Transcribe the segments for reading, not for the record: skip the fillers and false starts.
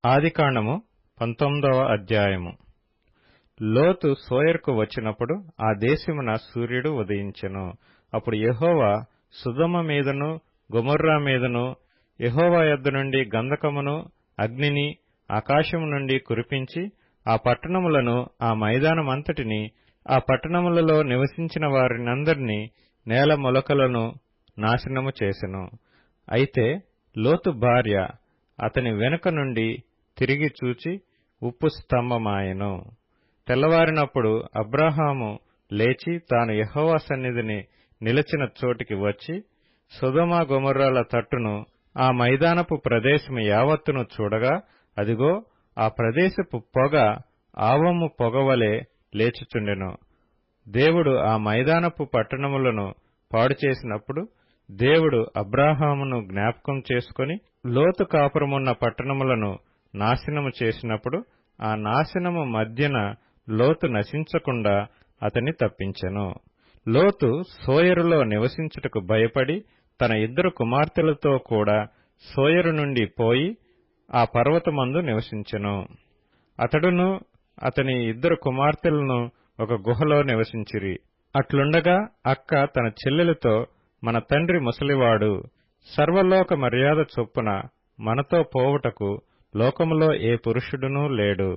ఆదికాండము 19వ అధ్యాయము. లోతు సోయరుకు వచ్చినప్పుడు ఆ దేశమున సూర్యుడు ఉదయించెను. అప్పుడు యెహోవా సొదొమ మీదను గొమొర్రా మీదను యెహోవా యొద్ద నుండి గంధకమును అగ్నిని ఆకాశము నుండి కురిపించి ఆ పట్టణములను ఆ మైదానమంతటిని ఆ పట్టణములలో నివసించిన వారినందరినీ నేల మొలకలను నాశనము చేసెను. అయితే లోతు భార్య అతని వెనుక నుండి తిరిగి చూచి ఉప్పు స్తంభమాయెను. తెల్లవారినప్పుడు అబ్రాహాము లేచి తాను యెహోవా సన్నిధిని నిలిచిన చోటికి వచ్చి సొదొమ గొమొర్రాల తట్టును ఆ మైదానపు ప్రదేశము యావత్తును చూడగా, అదిగో, ఆ ప్రదేశపు పొగ ఆవము పొగవలె లేచుచుండెను. దేవుడు ఆ మైదానపు పట్టణములను పాడుచేసినప్పుడు దేవుడు అబ్రాహామును జ్ఞాపకం చేసుకొని లోతు కాపురమున్న పట్టణములను నాశనము చేసినప్పుడు ఆ నాశనము మధ్యన లోతు నశించకుండా అతన్ని తప్పించెను. లోతు సోయరులో నివసించుటకు భయపడి తన 2 కుమార్తెలతో కూడా సోయరు నుండి పోయి ఆ పర్వతమందు నివసించెను. అతడును అతని 2 కుమార్తెలను ఒక గుహలో నివసించిరి. అట్లుండగా అక్క తన చెల్లెలతో, మన తండ్రి ముసలివాడు, సర్వలోక మర్యాద చొప్పున మనతో పోవుటకు లోకములో ఏ పురుషుడునూ లేడు.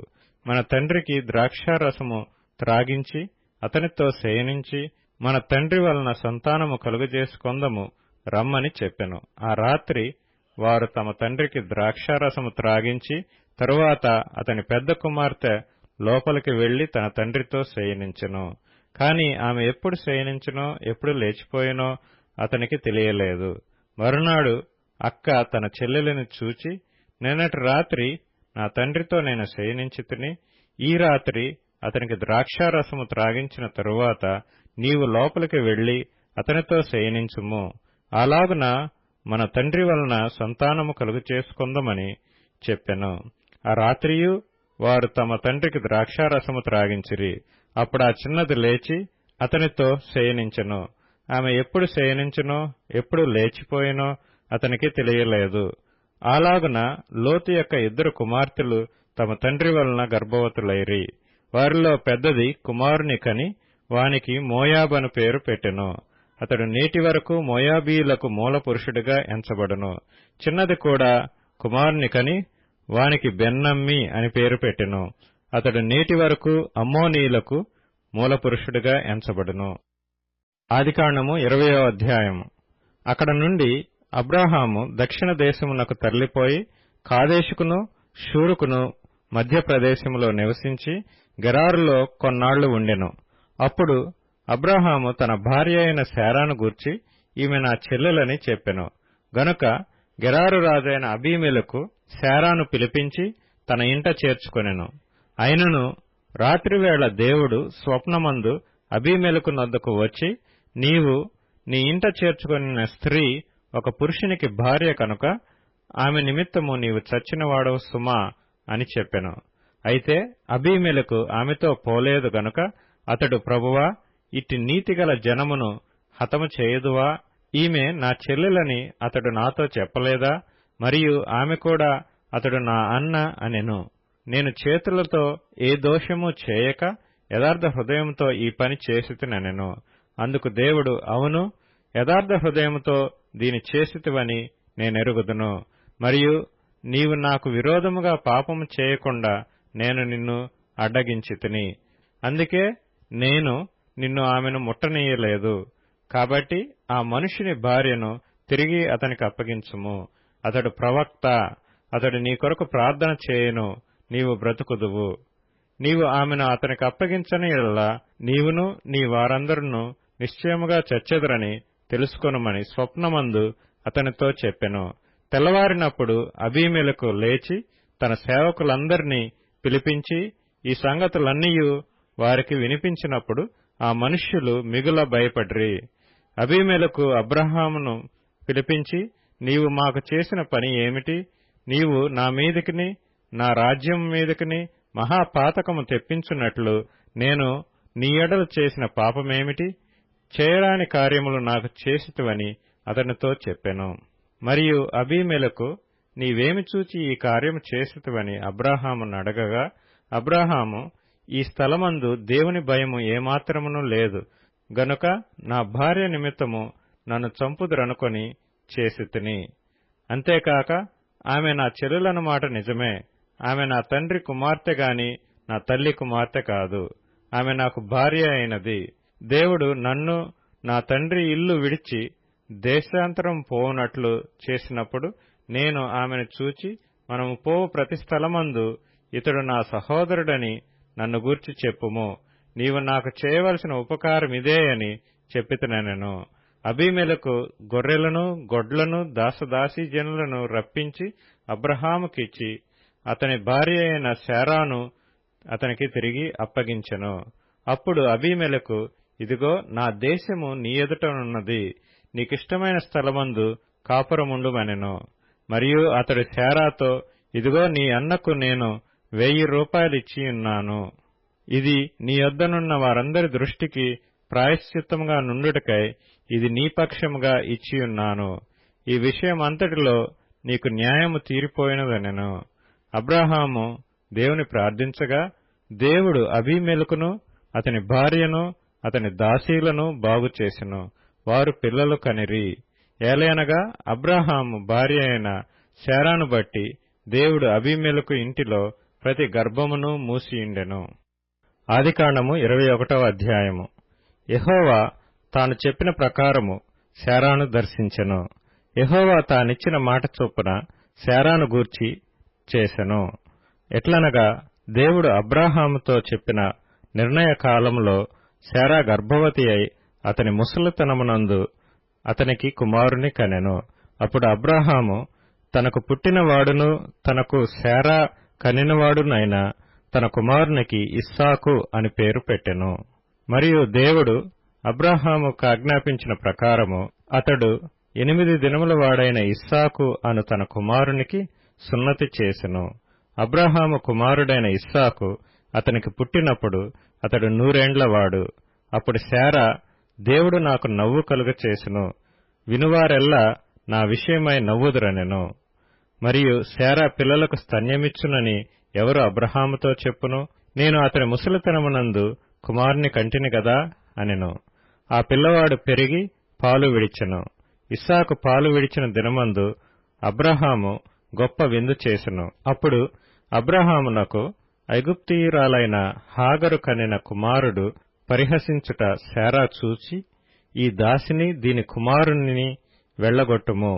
మన తండ్రికి ద్రాక్షారసము త్రాగించి అతనితో శయనించి మన తండ్రి వలన సంతానము కలుగజేసుకొందము రమ్మని చెప్పెను. ఆ రాత్రి వారు తమ తండ్రికి ద్రాక్షారసము త్రాగించి తరువాత అతని పెద్ద కుమార్తె లోపలికి వెళ్లి తన తండ్రితో శయనించెను. కాని ఆమె ఎప్పుడు శయనించెనో ఎప్పుడు లేచిపోయినో అతనికి తెలియలేదు. మరునాడు అక్క తన చెల్లెలిని చూచి, నిన్నటి రాత్రి నా తండ్రితో నేను శయనించితిని. ఈ రాత్రి అతనికి ద్రాక్షారసము త్రాగించిన తరువాత నీవు లోపలికి వెళ్లి అతనితో శయనించుము. అలాగున మన తండ్రి వలన సంతానము కలుగు చేసుకొందమని చెప్పెను. ఆ రాత్రియు వారు తమ తండ్రికి ద్రాక్షారసము త్రాగించిరి. అప్పుడు ఆ చిన్నది లేచి అతనితో శయనించెను. ఆమె ఎప్పుడు శయనించెనో ఎప్పుడు లేచిపోయినో అతనికి తెలియలేదు. అలాగున లోతు యొక్క 2 కుమార్తెలు తమ తండ్రి వలన గర్భవతులైరి. వారిలో పెద్దది కుమారుని కని వానికి మోయాబు అను పేరు పెట్టెను. అతడు నేటి వరకు మోయాబీయులకు మూల పురుషుడిగా ఎంచబడును. చిన్నది కూడా కుమారుని కని వానికి బెన్నమ్మి అని పేరు పెట్టెను. అతడు నేటి వరకు అమ్మోనీయులకు మూల పురుషుడిగా ఎంచబడును. ఆదికాండము 20వ అధ్యాయము. అక్కడ నుండి అబ్రాహాము దక్షిణ దేశమునకు తరలిపోయి కాదేషుకును షూరుకును మధ్య ప్రదేశములో నివసించి గెరారులో కొన్నాళ్లు ఉండెను. అప్పుడు అబ్రాహాము తన భార్య అయిన శారాను గూర్చి, ఈమె నా చెల్లెలని చెప్పెను. గనుక గెరారు రాజైన అబీమెలెకు శారాను పిలిపించి తన ఇంట చేర్చుకొనెను. అయినను రాత్రివేళ దేవుడు స్వప్నమందు అబీమెలెకు నొద్దకు వచ్చి, నీవు నీ ఇంట చేర్చుకొనిన స్త్రీ ఒక పురుషునికి భార్య కనుక ఆమె నిమిత్తము నీవు చచ్చినవాడవు సుమా అని చెప్పెను. అయితే అబీమెలెకు ఆమెతో పోలేదు గనుక అతడు, ప్రభువా, ఇట్టి నీతిగల జనమును హతము చేయుదువా? ఈమె నా చెల్లెలని అతడు నాతో చెప్పలేదా? మరియు ఆమె కూడా అతడు నా అన్న అనెను. నేను చేతులతో ఏ దోషము చేయక యథార్థ హృదయంతో ఈ పని చేసితినెను. అందుకు దేవుడు, అవును, యథార్థ హృదయముతో దీని చేసితివని నేనెరుగుదును. మరియు నీవు నాకు విరోధముగా పాపము చేయకుండా నేను నిన్ను అడ్డగించితిని. అందుకే నేను నిన్ను ఆమెను ముట్టనీయలేదు. కాబట్టి ఆ మనుషుని భార్యను తిరిగి అతనికి అప్పగించుము. అతడు ప్రవక్త, అతడు నీ కొరకు ప్రార్థన చేయును, నీవు బ్రతుకుదువు. నీవు ఆమెను అతనికి అప్పగించని యెడల నీవును నీ వారందరును నిశ్చయముగా చచ్చెదరని తెలుసుకొనుమని స్వప్నమందు అతనితో చెప్పెను. తెల్లవారినప్పుడు అబీమెలెకు లేచి తన సేవకులందరినీ పిలిపించి ఈ సంగతులన్నీయు వారికి వినిపించినప్పుడు ఆ మనుష్యులు మిగుల భయపడిరి. అబీమెలెకు అబ్రాహామును పిలిపించి, నీవు మాకు చేసిన పని ఏమిటి? నీవు నా మీదికిని నా రాజ్యం మీదికిని మహాపాతకము తెప్పించున్నట్లు నేను నీ ఎడల చేసిన పాపమేమిటి? చేయరాని కార్యములు నాకు చేసితివని అతనితో చెప్పెను. మరియు అబీమెలెకు, నీవేమి చూచి ఈ కార్యము చేసితివని అబ్రాహామును అడగగా, అబ్రాహాము, ఈ స్థలమందు దేవుని భయము ఏమాత్రమును లేదు గనుక నా భార్య నిమిత్తము నన్ను చంపుదురనుకొని చేసితిని. అంతేకాక ఆమె నా చెల్లెలన్న మాట నిజమే. ఆమె నా తండ్రి కుమార్తె గాని నా తల్లి కుమార్తె కాదు. ఆమె నాకు భార్య అయినది. దేవుడు నన్ను నా తండ్రి ఇల్లు విడిచి దేశాంతరం పోవునట్లు చేసినప్పుడు నేను ఆమెను చూచి, మనము పోవు ప్రతి స్థలమందు ఇతడు నా సహోదరుడని నన్ను గూర్చి చెప్పుము. నీవు నాకు చేయవలసిన ఉపకారమిదే అని చెప్పితినెను. అబీమెలెకు గొర్రెలను గొడ్లను దాసదాసీజనులను రప్పించి అబ్రహాముకిచ్చి అతని భార్య అయిన శారాను అతనికి తిరిగి అప్పగించెను. అప్పుడు అబీమెలెకు, ఇదిగో నా దేశము నీ ఎదుటనున్నది, నీకిష్టమైన స్థలమందు కాపురముండుమనెను. మరియు అతడు శారాతో, ఇదిగో నీ అన్నకు నేను 1000 రూపాయలు ఇచ్చియున్నాను. ఇది నీ యొద్దనున్న వారందరి దృష్టికి ప్రాయశ్చిత్తముగా నుండుటకై ఇది నీ పక్షముగా ఇచ్చియున్నాను. ఈ విషయమంతటిలో నీకు న్యాయము తీరిపోయినదనెను. అబ్రాహాము దేవుని ప్రార్థించగా దేవుడు అబీమెలెకును అతని భార్యను అతని దాసీలను బాగుచేసెను. వారు పిల్లలు కనిరి. ఏలయనగా అబ్రాహాము భార్య అయిన శారాను బట్టి దేవుడు అబీమెలెకు ఇంటిలో ప్రతి గర్భమును మూసియుండెను. ఆదికాండము 21వ అధ్యాయము. యెహోవా తాను చెప్పిన ప్రకారము శారాను దర్శించెను. యెహోవా తానిచ్చిన మాట చొప్పున శారాను గూర్చి చేసెను. ఎట్లనగా దేవుడు అబ్రాహాముతో చెప్పిన నిర్ణయ కాలములో శారా గర్భవతి అయి అతని ముసలితనమునందు అతనికి కుమారుని కనెను. అప్పుడు అబ్రాహాము తనకు పుట్టినవాడును తనకు శారా కనినవాడునైన తన కుమారునికి ఇస్సాకు అని పేరు పెట్టెను. మరియు దేవుడు అబ్రాహాముకు ఆజ్ఞాపించిన ప్రకారము అతడు 8 దినముల వాడైన ఇస్సాకు అను తన కుమారునికి సున్నతి చేసెను. అబ్రాహాము కుమారుడైన ఇస్సాకు అతనికి పుట్టినప్పుడు అతడు 100 ఏండ్లవాడు. అప్పుడు శారా, దేవుడు నాకు నవ్వు కలుగచేసెను, వినువారెల్లా నా విషయమై నవ్వుదురనెను. మరియు శారా పిల్లలకు స్తన్యమిచ్చునని ఎవరు అబ్రహాముతో చెప్పును? నేను అతని ముసలితనమునందు కుమారుని కంటిని గదా అనెను. ఆ పిల్లవాడు పెరిగి పాలు విడిచెను. ఇస్సాకు పాలు విడిచిన దినమందు అబ్రహాము గొప్ప విందు చేసెను. అప్పుడు అబ్రహామునకు ఐగుప్తీయురాలైన హాగరు కనిన కుమారుడు పరిహసించుట శారా చూచి, ఈ దాసిని దీని కుమారుని వెళ్లగొట్టుము.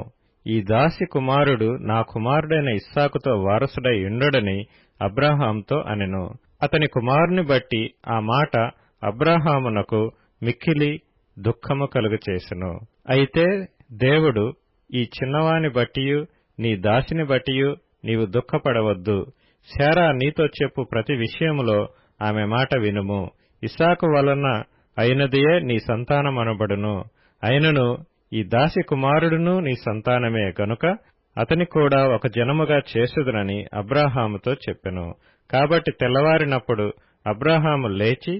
ఈ దాసి కుమారుడు నా కుమారుడైన ఇస్సాకుతో వారసుడై ఉండడని అబ్రహాముతో అనెను. అతని కుమారుని బట్టి ఆ మాట అబ్రహామునకు మిక్కిలి దుఃఖము కలుగచేసెను. అయితే దేవుడు, ఈ చిన్నవాని బట్టియు నీ దాసిని బట్టియు నీవు దుఃఖపడవద్దు. శారా నీతో చెప్పు ప్రతి విషయములో ఆమె మాట వినుము. ఇస్సాకు వలన అయినదియే నీ సంతానమనబడును. అయినను ఈ దాసి కుమారుడును నీ సంతానమే గనుక అతని కూడా ఒక జనముగా చేసేదనని అబ్రహాముతో చెప్పెను. కాబట్టి తెల్లవారినప్పుడు అబ్రహాము లేచి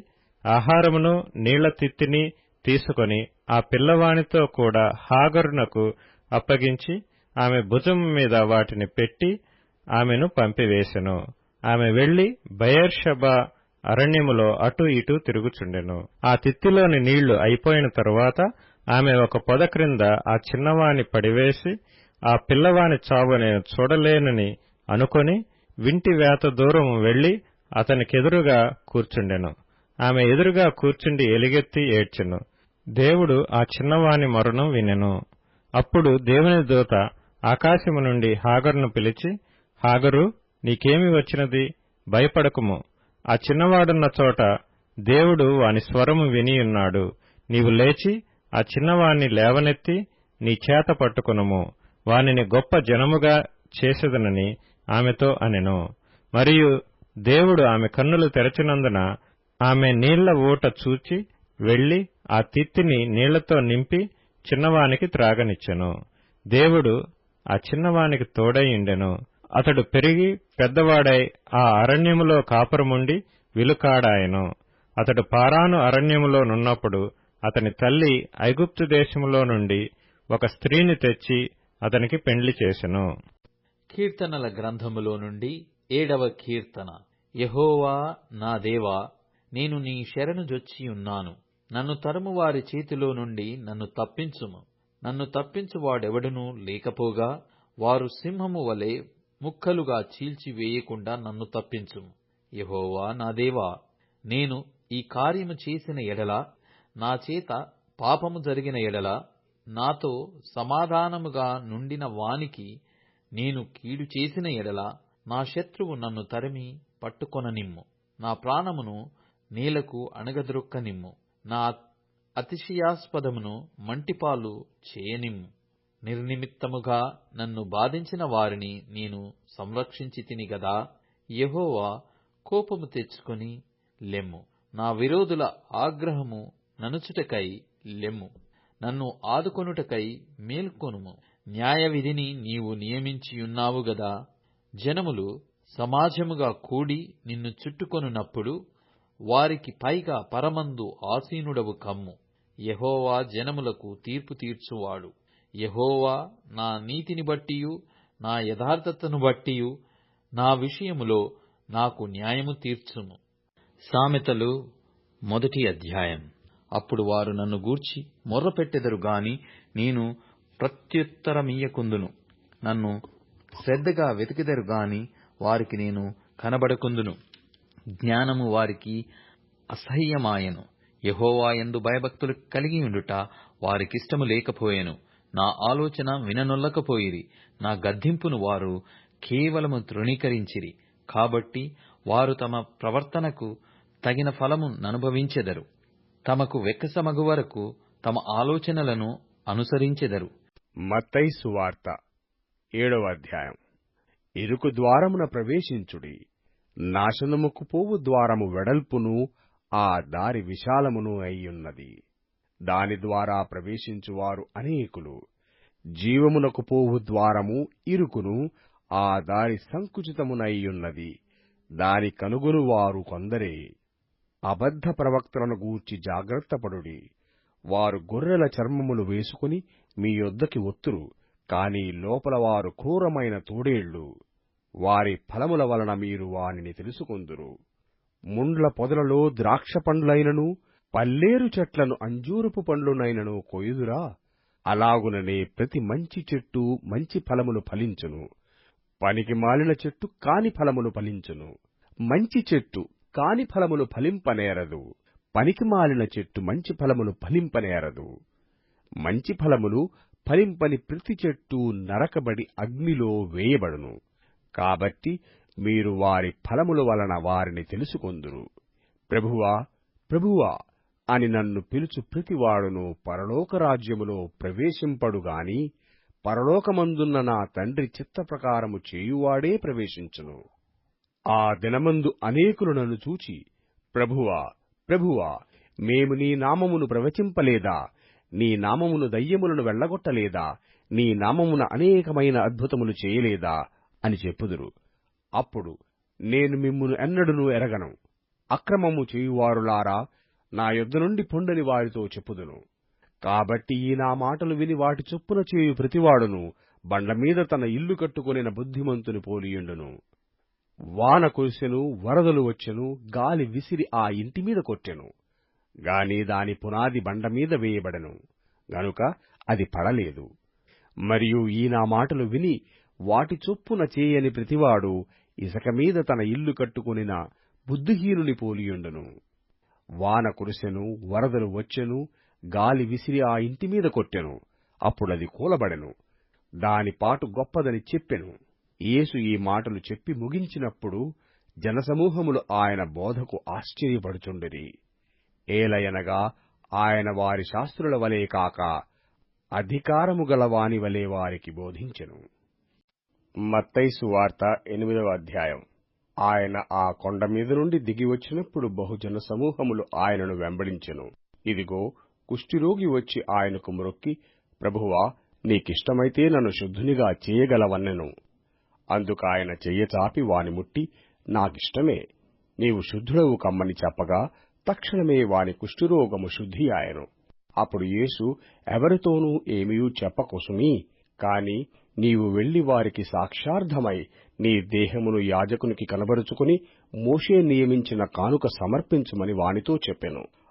ఆహారమును నీళ్ల తిత్తిని తీసుకొని ఆ పిల్లవానితో కూడా హాగరునకు అప్పగించి ఆమె భుజము మీద వాటిని పెట్టి ఆమెను పంపివేసెను. ఆమె వెళ్లి బెయేర్షెబా అరణ్యములో అటూ ఇటూ తిరుగుచుండెను. ఆ తిత్తిలోని నీళ్లు అయిపోయిన తరువాత ఆమె ఒక పొద క్రింద ఆ చిన్నవాని పడివేసి, ఆ పిల్లవాని చావు నేను చూడలేనని అనుకొని వింటి వేత దూరము వెళ్లి అతనికెదురుగా కూర్చుండెను. ఆమె ఎదురుగా కూర్చుండి ఎలుగెత్తి ఏడ్చెను. దేవుడు ఆ చిన్నవాని మొరను వినెను. అప్పుడు దేవుని దూత ఆకాశము నుండి హాగరును పిలిచి, హాగరు, నీకేమి వచ్చినది? భయపడకుము. ఆ చిన్నవాడున్న చోట దేవుడు వాని స్వరము వినియున్నాడు. నీవు లేచి ఆ చిన్నవాణ్ణి లేవనెత్తి నీ చేత పట్టుకొనుము. వానిని గొప్ప జనముగా చేసెదనని ఆమెతో అనెను. మరియు దేవుడు ఆమె కన్నులు తెరచినందున ఆమె నీళ్ల ఊట చూచి వెళ్లి ఆ తిత్తిని నీళ్లతో నింపి చిన్నవానికి త్రాగనిచ్చెను. దేవుడు ఆ చిన్నవానికి తోడైయుండెను. అతడు పెరిగి పెద్దవాడై ఆ అరణ్యములో కాపురముండి విలుకాడాయెను. అతడు పారాను అరణ్యములో నున్నప్పుడు అతని తల్లి ఐగుప్తు దేశములో నుండి ఒక స్త్రీని తెచ్చి అతనికి పెండ్లి చేసెను. కీర్తనల గ్రంథములో నుండి 7వ కీర్తన. యెహోవా నా దేవా, నేను నీ శరణు జొచ్చియున్నాను. నన్ను తరుము వారి చేతిలో నుండి నన్ను తప్పించుము. నన్ను తప్పించువాడెవడునూ లేకపోగా, వారు సింహము వలె ముక్కలుగా చీల్చివేయకుండా నన్ను తప్పించుము. యెహోవా నా దేవా, నేను ఈ కార్యము చేసిన ఎడల, నా చేత పాపము జరిగిన ఎడల, నాతో సమాధానముగా నుండిన వానికి నేను కీడు చేసిన ఎడల, నా శత్రువు నన్ను తరిమి పట్టుకొననిమ్ము. నా ప్రాణమును నేలకు అణగద్రొక్కనిమ్ము. నా అతిశయాస్పదమును మంటిపాలు చేయనిమ్ము. నిర్నిమిత్తముగా నన్ను బాధించిన వారిని నేను సంరక్షించితిని గదా. యెహోవా, కోపము తెచ్చుకొని లెమ్ము. నా విరోధుల ఆగ్రహము ననుచుటకై లెమ్ము. నన్ను ఆదుకొనుటకై మేల్కొనుము. న్యాయవిధిని నీవు నియమించియున్నావు గదా. జనములు సమాజముగా కూడి నిన్ను చుట్టుకొనున్నప్పుడు, వారికి పైగా పరమందు ఆసీనుడవు కమ్ము. యెహోవా జనములకు తీర్పు తీర్చువాడు. యెహోవా, నా నీతిని బట్టియు నా యథార్థతను బట్టియు నా విషయములో నాకు న్యాయము తీర్చుము. సామెతలు 1వ అధ్యాయం. అప్పుడు వారు నన్ను గూర్చి మొర్రపెట్టెదరు గాని నేను ప్రత్యుత్తరమియ్యకుందును. నన్ను శ్రద్ధగా వెతికెదరు గాని వారికి నేను కనబడకుందును. జ్ఞానము వారికి అసహ్యమాయెను. యెహోవా యందు భయభక్తులు కలిగియుండుట వారికిష్టము లేకపోయెను. నా ఆలోచన విననొల్లకపోయిరి. నా గద్దింపును వారు కేవలము తృణీకరించిరి. కాబట్టి వారు తమ ప్రవర్తనకు తగిన ఫలము ననుభవించెదరు. తమకు వెక్కసమగు వరకు తమ ఆలోచనలను అనుసరించెదరు. మత్తయి సువార్త 7వ అధ్యాయం. ఇరుకు ద్వారమున ప్రవేశించుడి. నాశనముకు పోవు ద్వారము వెడల్పును, ఆ దారి విశాలమును అయ్యున్నది. దాని ద్వారా ప్రవేశించువారు అనేకులు. జీవమునకు పోవు ద్వారము ఇరుకును, ఆ దారి సంకుచితమునయ్యున్నది. దాని కనుగొనువారు కొందరే. అబద్ధ ప్రవక్తలను గూర్చి జాగ్రత్తపడుడి. వారు గొర్రెల చర్మములు వేసుకుని మీ యొద్దకి వత్తురు, కాని లోపల వారు క్రూరమైన తోడేళ్లు. వారి ఫలముల వలన మీరు వానిని తెలుసుకొందురు. ముండ్ల పొదలలో ద్రాక్ష పండ్లైనను, పల్లేరు చెట్లను అంజూరపు పండ్లునైనను కొయుదురా? అలాగుననే ప్రతి మంచి చెట్టు మంచి ఫలములు ఫలించును. పనికి మాలిన చెట్టు కాని ఫలములు ఫలించును. మంచి చెట్టు కాని ఫలములు ఫలింపనేరదు. పనికి మాలిన చెట్టు మంచి ఫలములు ఫలింపనేరదు. మంచి ఫలములు ఫలింపని ప్రతి చెట్టు నరకబడి అగ్నిలో వేయబడును. కాబట్టి మీరు వారి ఫలముల వలన వారిని తెలుసుకొందురు. ప్రభువా, ప్రభువా అని నన్ను పిలుచు ప్రతివాడును పరలోక రాజ్యములో ప్రవేశింపడుగాని, పరలోకమందున్న నా తండ్రి చిత్త ప్రకారము చేయువాడే ప్రవేశించును. ఆ దినమందు అనేకులు నన్ను చూచి, ప్రభువా, ప్రభువా, మేము నీ నామమును ప్రవచింపలేదా? నీ నామమును దయ్యములను వెళ్లగొట్టలేదా? నీ నామమున అనేకమైన అద్భుతములు చేయలేదా అని చెప్పుదురు. అప్పుడు నేను మిమ్మును ఎన్నడూనూ ఎరగను. అక్రమము చేయువారులారా, నా యొద్ద నుండి పొండని వారితో చెప్పుదును. కాబట్టి ఈ నా మాటలు విని వాటి చొప్పున చేయు ప్రతివాడును బండమీద తన ఇల్లు కట్టుకొనిన బుద్ధిమంతుని పోలియుండును. వాన కురిసెను, వరదలు వచ్చెను, గాలి విసిరి ఆ ఇంటిమీద కొట్టెను. గాని దాని పునాది బండమీద వేయబడెను, గనుక అది పడలేదు. మరియు ఈ నా మాటలు విని వాటి చొప్పున చేయని ప్రతివాడు ఇసక మీద తన ఇల్లు కట్టుకొనిన బుద్ధిహీనుని పోలియుండును. వాన కురిసెను, వరదలు వచ్చెను, గాలి విసిరి ఆ ఇంటిమీద కొట్టెను. అప్పుడది కూలబడెను. దాని పాటు గొప్పదని చెప్పెను. యేసు ఈ మాటలు చెప్పి ముగించినప్పుడు జనసమూహములు ఆయన బోధకు ఆశ్చర్యపడుచుండిరి. ఏలయనగా ఆయన వారి శాస్త్రుల వలె కాక అధికారము గలవాని వలె వారికి బోధించెను. మత్తయి సువార్త 8వ అధ్యాయం. ఆయన ఆ కొండ మీద నుండి దిగి వచ్చినప్పుడు బహుజన సమూహములు ఆయనను వెంబడించెను. ఇదిగో, కుష్ఠిరోగి వచ్చి ఆయనకు మ్రొక్కి, ప్రభువా, నీకిష్టమైతే నన్ను శుద్ధునిగా చేయగలవన్నెను. అందుకాయన చెయ్యచాపి వాని ముట్టి, నాకిష్టమే, నీవు శుద్ధుడవు కమ్మని చెప్పగా తక్షణమే వాని కుష్ఠురోగము శుద్ధియాయెను. అప్పుడు యేసు ఎవరితోనూ ఏమీ చెప్పకొసుమి, కాని నీవు వెళ్లి వారికి సాక్షార్థమై నీ దేహమును యాజకునికి కనబరుచుకుని మోషే నియమించిన కానుక సమర్పించుమని వానితో చెప్పెను.